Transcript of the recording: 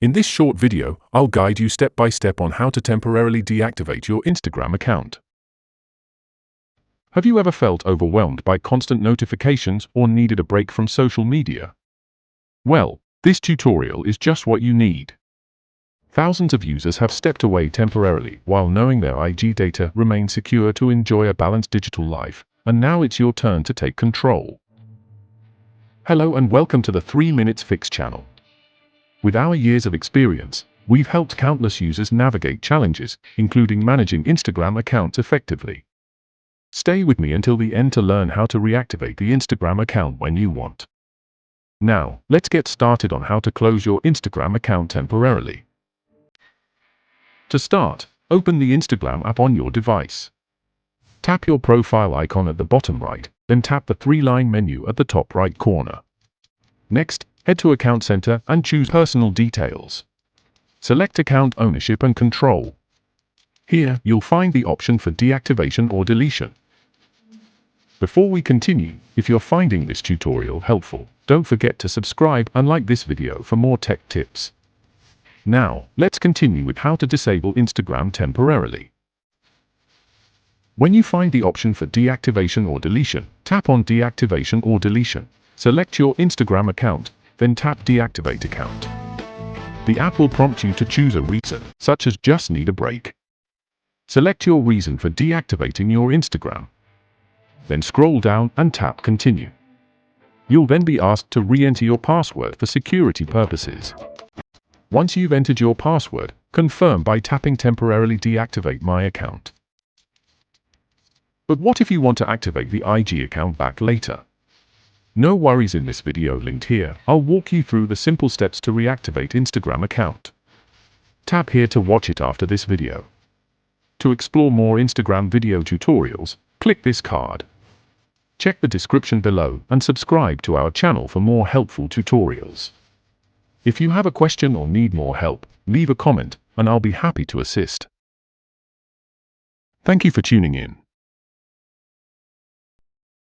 In this short video, I'll guide you step by step on how to temporarily deactivate your Instagram account. Have you ever felt overwhelmed by constant notifications or needed a break from social media? Well, this tutorial is just what you need. Thousands of users have stepped away temporarily while knowing their IG data remains secure to enjoy a balanced digital life, and now it's your turn to take control. Hello and welcome to the 3 Minutes Fix channel. With our years of experience, we've helped countless users navigate challenges, including managing Instagram accounts effectively. Stay with me until the end to learn how to reactivate the Instagram account when you want. Now, let's get started on how to close your Instagram account temporarily. To start, open the Instagram app on your device. Tap your profile icon at the bottom right, then tap the three-line menu at the top right corner. Next, head to Account Center and choose Personal Details. Select Account Ownership and Control. Here, you'll find the option for deactivation or deletion. Before we continue, if you're finding this tutorial helpful, don't forget to subscribe and like this video for more tech tips. Now, let's continue with how to disable Instagram temporarily. When you find the option for deactivation or deletion, tap on Deactivation or Deletion. Select your Instagram account, then tap Deactivate Account. The app will prompt you to choose a reason, such as just need a break. Select your reason for deactivating your Instagram. Then scroll down and tap Continue. You'll then be asked to re-enter your password for security purposes. Once you've entered your password, confirm by tapping Temporarily Deactivate My Account. But what if you want to activate the IG account back later? No worries, in this video linked here, I'll walk you through the simple steps to reactivate Instagram account. Tap here to watch it after this video. To explore more Instagram video tutorials, click this card. Check the description below and subscribe to our channel for more helpful tutorials. If you have a question or need more help, leave a comment and I'll be happy to assist. Thank you for tuning in.